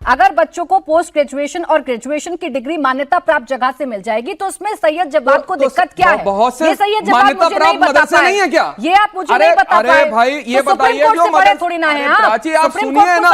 अगर बच्चों को पोस्ट ग्रेजुएशन और ग्रेजुएशन की डिग्री मान्यता प्राप्त जगह से मिल जाएगी तो उसमें सैयद जवाद को दिक्कत क्या है? बहुत से ये सैयद जवाद मुझे नहीं बता पाए, नहीं है क्या? ये आप मुझे नहीं बता पाए। अरे भाई ये बताइए जो मदरसे थोड़ी ना है, प्राची आप सुनिए ना,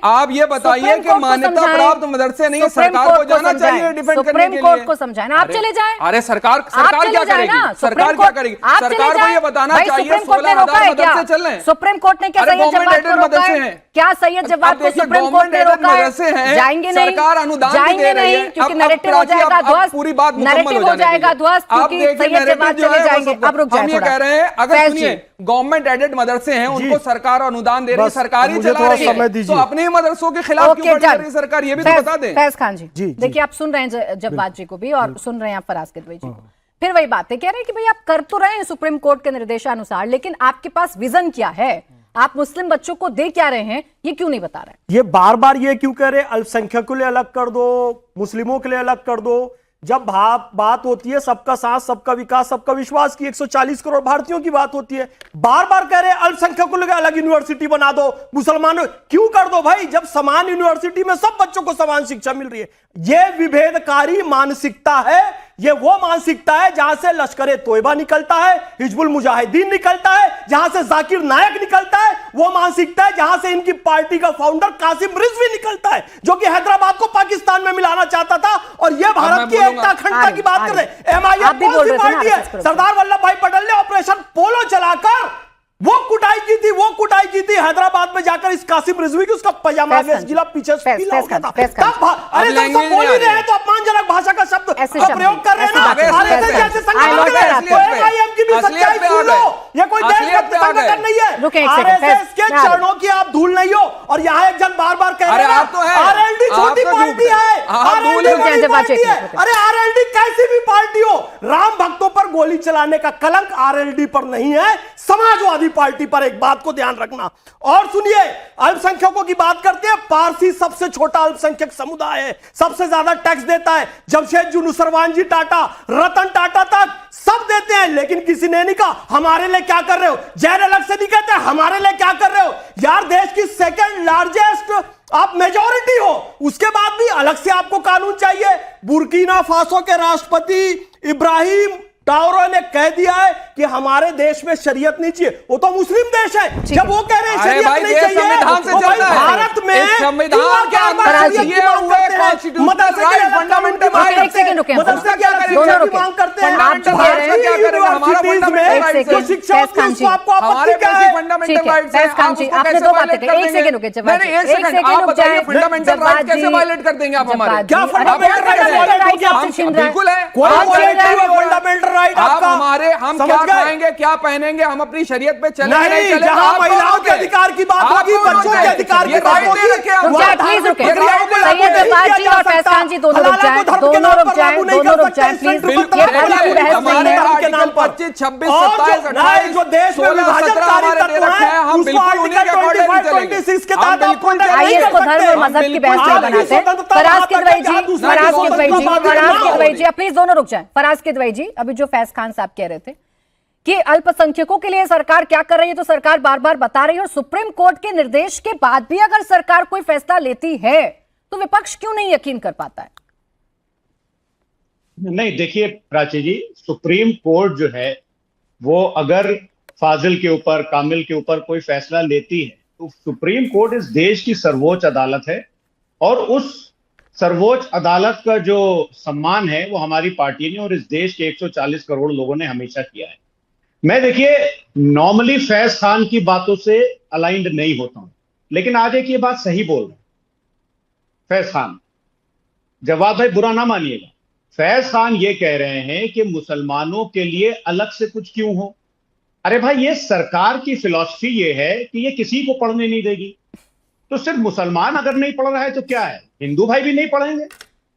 आप ये बताइए कि मान्यता प्राप्त मदरसे नहीं, सरकार को जाना चाहिए डिफेंड करने के लिए। सुप्रीम कोर्ट को समझाए ना, आप चले जाए। अरे सरकार क्या करेगी? सरकार क्या करेगी? सरकार को ये बताना चाहिए 16,000 मदरसे चल रहे हैं। सुप्रीम कोर्ट ने क्या सैयद जवाद को रोका है? क्या सैयद जवाद को सुप्रीम कोर्ट ने रोका है? जाएंगे नहीं, सरकार अनुदान जाएंगे नहीं, क्योंकि नैरेटिव हो जाएगा ध्वस्त, पूरी बात नैरेटिव हो जाएगा ध्वस्त, क्योंकि सैयद जवाद चले जाएंगे। अब रुक जाए, हम ये कह रहे हैं, अगर सुनिए गवर्नमेंट एडेड मदरसे हैं उनको सरकार अनुदान दे रही है, सरकारी चला रही है, तो अपने मदरसों के खिलाफ क्यों खड़ी कर रही है सरकार? ये भी तो बता दें। फैज खान जी देखिए, आप सुन रहे हैं जवाद जी को भी और सुन रहे हैं आप फराज किदवई जी को। फिर वही बात है, कह रहे हैं कि भाई आप कर तो रहे हैं सुप्रीम कोर्ट के निर्देशानुसार, लेकिन आपके पास विजन क्या है? आप मुस्लिम बच्चों को दे क्या रहे हैं, ये क्यों नहीं बता रहे? ये बार बार ये क्यों कह रहे अल्पसंख्यकों के लिए अलग कर दो, मुस्लिमों के लिए अलग कर दो? जब बात होती है सबका साथ, सबका विकास, सबका विश्वास की 140 करोड़ भारतीयों की बात होती है, बार बार कह रहे हैं अल्पसंख्यकों के लिए अलग यूनिवर्सिटी बना दो, मुसलमानों क्यों कर दो भाई, जब समान यूनिवर्सिटी में सब बच्चों को समान शिक्षा मिल रही है। यह विभेदकारी मानसिकता है, ये वो मानसिकता है जहां से लश्कर तोयबा निकलता है, हिजबुल मुजाहिदीन निकलता है, जहां से जाकिर नायक निकलता है, वो मानसिकता है जहां से इनकी पार्टी का फाउंडर कासिम रिजवी निकलता है, जो कि हैदराबाद को पाकिस्तान में मिलाना चाहता था, और ये भारत की एकता अखंडता की बात कर रहे हैं। एमआईएम कौन सी पार्टी है? सरदार वल्लभ भाई पटेल ने ऑपरेशन पोलो चलाकर वो कुटाई की थी हैदराबाद में जाकर इस कासिम रिजवी की, उसका पजामा जिला पीछे पीला हो गया था। अरे जब सब बोल ही रहे हैं तो अपमानजनक भाषा का शब्द का प्रयोग कर रहे हैं ना, आरएसएस जैसे संगठन, एमआईएम की भी सच्चाई सुन लो, ये कोई देशभक्त संगठन नहीं है, आरएसएस के चरणों की आप धूल नहीं हो। और यहाँ एक जन बार बार कह रहे हैं आरएलडी छोटी पार्टी है, आरएलडी पार्टी है। अरे आरएलडी कैसी भी पार्टी हो, राम भक्तों पर गोली चलाने का कलंक आरएलडी पर नहीं है, समाजवादी पार्टी पर। एक बात को ध्यान रखना। और सुनिए, अल्पसंख्यकों की बात करते हैं, पारसी सबसे छोटा अल्पसंख्यक समुदाय है, सबसे ज्यादा टैक्स देता है। जमशेदजी नुसरवान टाटा, रतन टाटा तक सब देते हैं, लेकिन किसी ने नहीं कहा हमारे लिए क्या कर रहे हो। जैन अलग से नहीं कहते हमारे लिए क्या कर रहे हो। यार देश की सेकंड लार्जेस्ट आप मेजॉरिटी हो, उसके बाद भी अलग से आपको कानून चाहिए। बुर्किना फासो के राष्ट्रपति इब्राहिम टावरो ने कह दिया है कि हमारे देश में शरीयत नहीं चाहिए। वो तो मुस्लिम देश है, जब वो कह रहे हैं शरीयत नहीं चाहिए, संविधान से चलता है। भारत में संविधान के अंदर फंडामेंटल राइट, एक सेकंड रुके, मदरसे क्या करेंगे, दोनों रुके, मांग करते हैं आप जो कह रहे हैं क्या करेंगे, हमारा फंडामेंटल राइट है, शिक्षा आपको हमारे फंडामेंटल राइट है। आपने दो बातें कही, एक सेकंड रुके, जब एक सेकंड आप बताइए फंडामेंटल राइट कैसे वायलेट कर देंगे आप हमारे? क्या फंडामेंटल राइट? बिल्कुल है, फंडामेंटल राइट आपका। हम क्या खाएंगे, क्या पहनेंगे, हम अपनी शरीयत पे चले नहीं, जहां महिलाओं के अधिकार की बात होगी, बच्चों के अधिकार की बात होगी, प्लीज रुके, सैयद जवाद जी और फैज खान जी दोनों रुक जाएं, दोनों रुक जाएं, दोनों रुक जाएं प्लीज। ये खाली बहस नहीं है के नाम पर 25, 26, 27, 28 जो देश में विभाजनकारी तत्व है, हम बिल्कुल उन्हीं के अकॉर्डिंग 26 के तहत आपको आइए इसको धर्म और मजहब की बहस नहीं बनाते। फराज किदवई जी प्लीज दोनों रुक जाएं। फराज किदवई जी, अभी जो फैज खान साहब कह रहे थे कि अल्पसंख्यकों के लिए सरकार क्या कर रही है, तो सरकार बार बार बता रही है, और सुप्रीम कोर्ट के निर्देश के बाद भी अगर सरकार कोई फैसला लेती है तो विपक्ष क्यों नहीं यकीन कर पाता है? नहीं, देखिए प्राची जी, सुप्रीम कोर्ट जो है वो अगर फाजिल के ऊपर, कामिल के ऊपर कोई फैसला लेती है तो सुप्रीम कोर्ट इस देश की सर्वोच्च अदालत है, और उस सर्वोच्च अदालत का जो सम्मान है वो हमारी पार्टी ने और इस देश के 140 करोड़ लोगों ने हमेशा किया है। मैं देखिए नॉर्मली फैज खान की बातों से अलाइंड नहीं होता हूं, लेकिन आज एक ये बात सही बोल रहे हैं फैज खान, जवाद भाई बुरा ना मानिएगा, फैज खान ये कह रहे हैं कि मुसलमानों के लिए अलग से कुछ क्यों हो। अरे भाई, ये सरकार की फिलॉसफी ये है कि ये किसी को पढ़ने नहीं देगी, तो सिर्फ मुसलमान अगर नहीं पढ़ रहा है तो क्या है, हिंदू भाई भी नहीं पढ़ेंगे।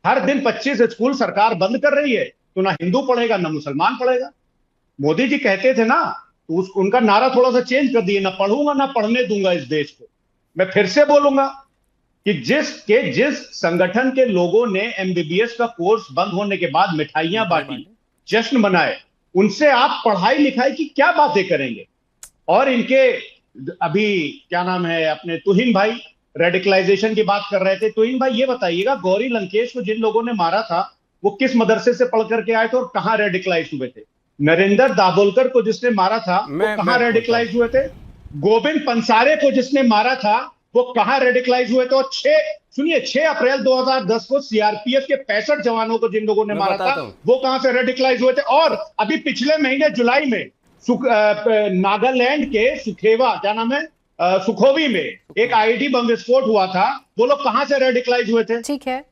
हर दिन 25 स्कूल सरकार बंद कर रही है, तो ना हिंदू पढ़ेगा ना मुसलमान पढ़ेगा। मोदी जी कहते थे ना, तो उनका नारा थोड़ा सा चेंज कर दिए, ना पढ़ूंगा ना पढ़ने दूंगा इस देश को। मैं फिर से बोलूंगा कि जिस संगठन के लोगों ने एमबीबीएस का कोर्स बंद होने के बाद मिठाइयां बांटी, जश्न मनाए, उनसे आप पढ़ाई लिखाई की क्या बातें करेंगे। और इनके अभी क्या नाम है अपने तुहिन भाई, रेडिकलाइजेशन की बात कर रहे थे। तो इन भाई ये बताइएगा, गौरी लंकेश को जिन लोगों ने मारा था वो किस मदरसे से पढ़ करके आए थे और कहां रेडिकलाइज हुए थे? नरेंद्र दाभोलकर को जिसने मारा था वो कहां रेडिकलाइज हुए थे? गोविंद पंसारे को जिसने मारा था वो कहां रेडिकलाइज हुए थे? और 6 अप्रैल 2010 को सीआरपीएफ के 65 जवानों को जिन लोगों ने मारा था वो कहां से रेडिकलाइज हुए थे? और अभी पिछले महीने जुलाई में नागालैंड के सुखेवा, क्या नाम है, सुखोवी में एक आईईडी बम विस्फोट हुआ था, वो लोग कहां से रेडिकलाइज हुए थे? ठीक है।